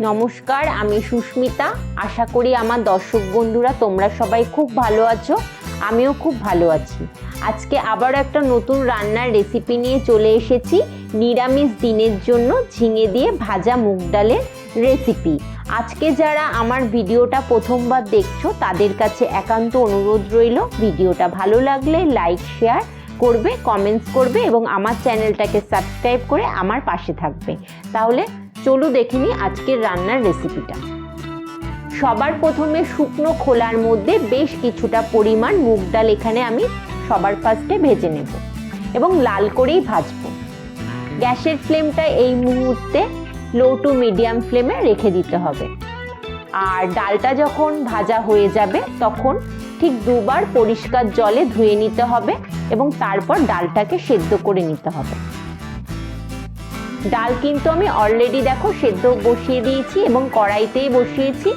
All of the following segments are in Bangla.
নমস্কার, আমি সুস্মিতা। আশা করি আমার দর্শক বন্ধুরা তোমরা সবাই খুব ভালো আছো। আমিও খুব ভালো আছি। আজকে আবার একটা নতুন রান্নার রেসিপি নিয়ে চলে এসেছি। নিরামিষ দিনের জন্য ঝিঙে দিয়ে ভাজা মুগ ডালের রেসিপি। আজকে যারা আমার ভিডিওটা প্রথমবার দেখছো তাদের কাছে একান্ত অনুরোধ রইল, ভিডিওটা ভালো লাগলে লাইক শেয়ার করবে, কমেন্টস করবে এবং আমার চ্যানেলটাকে সাবস্ক্রাইব করে আমার পাশে থাকবে। তাহলে চলো দেখে নিই আজকের রান্নার রেসিপিটা। সবার প্রথমে শুকনো খোলার মধ্যে বেশ কিছুটা পরিমাণ মুগ ডাল এখানে আমি সবার ফার্স্টে ভেজে নেব এবং লাল করেই ভাজবো। গ্যাসের ফ্লেমটা এই মুহূর্তে লো টু মিডিয়াম ফ্লেমে রেখে দিতে হবে। আর ডালটা যখন ভাজা হয়ে যাবে তখন ঠিক দুবার পরিষ্কার জলে ধুয়ে নিতে হবে এবং তারপর ডালটাকে সেদ্ধ করে নিতে হবে। ডাল কিন্তু আমি অলরেডি দেখো সেদ্ধ বসিয়ে দিয়েছি এবং কড়াইতেই বসিয়েছি।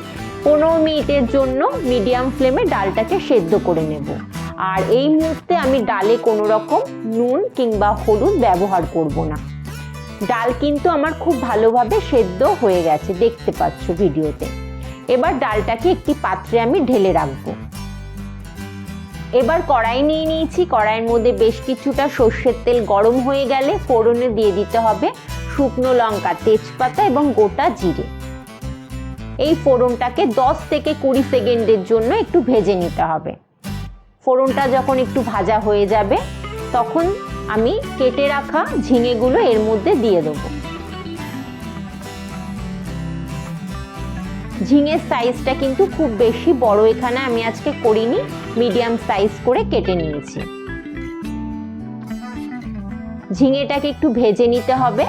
15 মিনিটের জন্য মিডিয়াম ফ্লেমে ডালটাকে সেদ্ধ করে নেব। আর এই মুহূর্তে আমি ডালে কোনো রকম নুন কিংবা হলুদ ব্যবহার করব না। ডাল কিন্তু আমার খুব ভালোভাবে সেদ্ধ হয়ে গেছে, দেখতে পাচ্ছ ভিডিওতে। এবার ডালটাকে একটি পাত্রে আমি ঢেলে রাখবো। এবার কড়াই নিয়ে নিয়েছি। কড়াইয়ের মধ্যে বেশ কিছুটা সর্ষের তেল গরম হয়ে গেলে ফোড়নে দিয়ে দিতে হবে শুকনো লঙ্কা, তেজপাতা এবং গোটা জিরে। এই ফোড়নটাকে 10 থেকে 20 সেকেন্ডের জন্য একটু ভেজে নিতে হবে। ফোড়নটা যখন একটু ভাজা হয়ে যাবে তখন আমি কেটে রাখা ঝিঙেগুলো এর মধ্যে দিয়ে দেবো। ঝিঙের সাইজটা কিন্তু খুব বেশি বড় এখানে আমি আজকে করিনি, মিডিয়াম সাইজ করে কেটে নিয়েছি। ঝিঙেটাকে একটু ভেজে নিতে হবে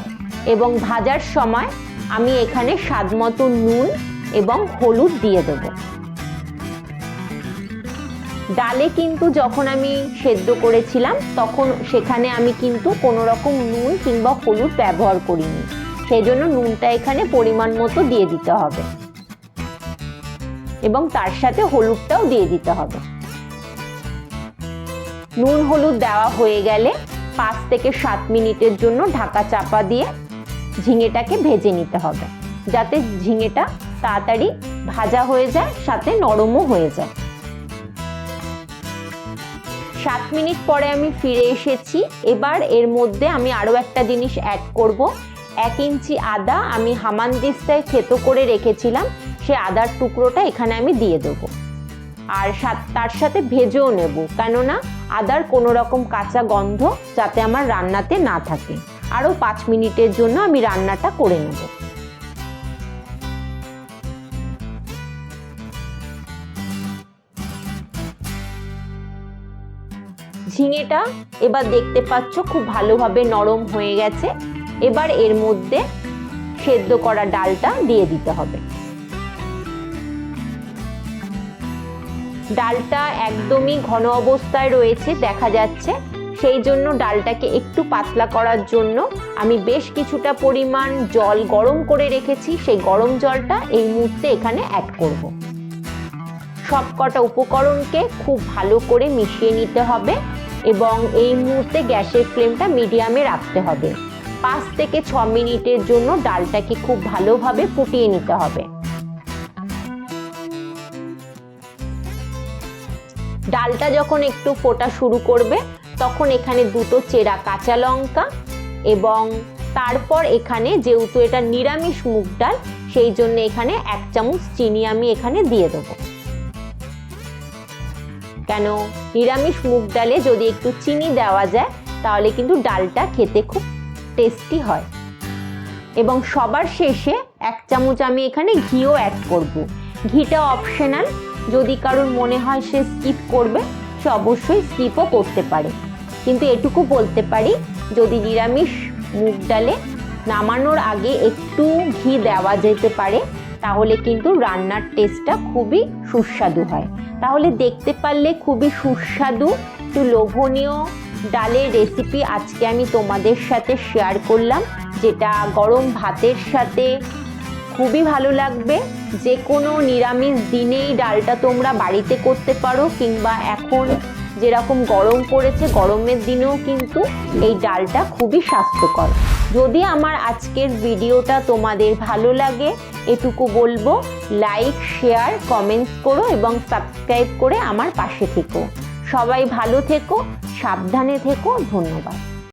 এবং ভাজার সময় আমি এখানে স্বাদ মতো নুন এবং হলুদ দিয়ে দেব। ডালে কিন্তু যখন আমি সেদ্ধ করেছিলাম তখন সেখানে আমি কিন্তু কোনো রকম নুন কিংবা হলুদ ব্যবহার করিনি, সেই জন্য নুনটা এখানে পরিমাণ মতো দিয়ে দিতে হবে এবং তার সাথে হলুদটাও দিয়ে দিতে হবে। নুন হলুদ দেওয়া হয়ে গেলে 5 থেকে 7 মিনিটের জন্য ঢাকা চাপা দিয়ে ঝিঙেটাকে ভেজে নিতে হবে, যাতে ঝিঙেটা তাড়াতাড়ি ভাজা হয়ে যায়, সাথে নরমও হয়ে যায়। 7 মিনিট পরে আমি ফিরে এসেছি। এবার এর মধ্যে আমি আরও একটা জিনিস অ্যাড করব। 1 ইঞ্চি আদা আমি হামানদিস্তায় থেতো করে রেখেছিলাম, সে আদার টুকরোটা এখানে আমি দিয়ে দেবো। আর তার সাথে ভেজেও নেব, কেননা আদার কোনো রকম কাঁচা গন্ধ যাতে আমার রান্নাতে না থাকে। আরও 5 মিনিটের জন্য আমি রান্নাটা করে নেব। ঝিঙেটা এবার দেখতে পাচ্ছ খুব ভালোভাবে নরম হয়ে গেছে। এবার এর মধ্যে সেদ্ধ করা ডালটা দিয়ে দিতে হবে। ডালটা একদমই ঘন অবস্থায় রয়েছে দেখা যাচ্ছে, সেই জন্য ডালটাকে একটু পাতলা করার জন্য আমি বেশ কিছুটা পরিমাণ জল গরম করে রেখেছি। সেই গরম জলটা এই মুহূর্তে এখানে অ্যাড করব। সবকটা উপকরণকে খুব ভালো করে মিশিয়ে নিতে হবে এবং এই মুহূর্তে গ্যাসের ফ্লেমটা মিডিয়ামে রাখতে হবে। 5 থেকে 6 মিনিটের জন্য ডালটাকে খুব ভালোভাবে ফুটিয়ে নিতে হবে। ডালটা যখন একটু ফোটা শুরু করবে তখন এখানে 2টো চেরা কাঁচা লঙ্কা এবং তারপর এখানে যেহেতু এটা নিরামিষ মুগ ডাল সেই জন্য এখানে 1 চামচ চিনি আমি এখানে দিয়ে দেবো। কেন নিরামিষ মুগ ডালে যদি একটু চিনি দেওয়া যায় তাহলে কিন্তু ডালটা খেতে খুব টেস্টি হয়। এবং সবার শেষে 1 চামচ আমি এখানে ঘিও অ্যাড করব। ঘিটা অপশনাল, যদি কারোর মনে হয় সে স্কিপ করবে সে অবশ্যই স্কিপও করতে পারে, কিন্তু এটুকু বলতে পারি যদি নিরামিষ মুগ ডালে নামানোর আগে একটু ঘি দেওয়া যেতে পারে তাহলে কিন্তু রান্নার টেস্টটা খুবই সুস্বাদু হয়। তাহলে দেখতে পারলে খুবই সুস্বাদু একটু লোভনীয় ডালের রেসিপি আজকে আমি তোমাদের সাথে শেয়ার করলাম, যেটা গরম ভাতের সাথে খুবই ভালো লাগবে। যে কোনো নিরামিষ দিনেই ডালটা তোমরা বাড়িতে করতে পারো কিংবা এখন যেরকম গরম পড়েছে গরমের দিনেও কিন্তু এই ডালটা খুবই স্বাস্থ্যকর। যদি আমার আজকের ভিডিওটা তোমাদের ভালো লাগে এটুকু বলবো, লাইক, শেয়ার, কমেন্টস করো এবং সাবস্ক্রাইব করে আমার পাশে থেকো। সবাই ভালো থেকো, সাবধানে থেকো। ধন্যবাদ।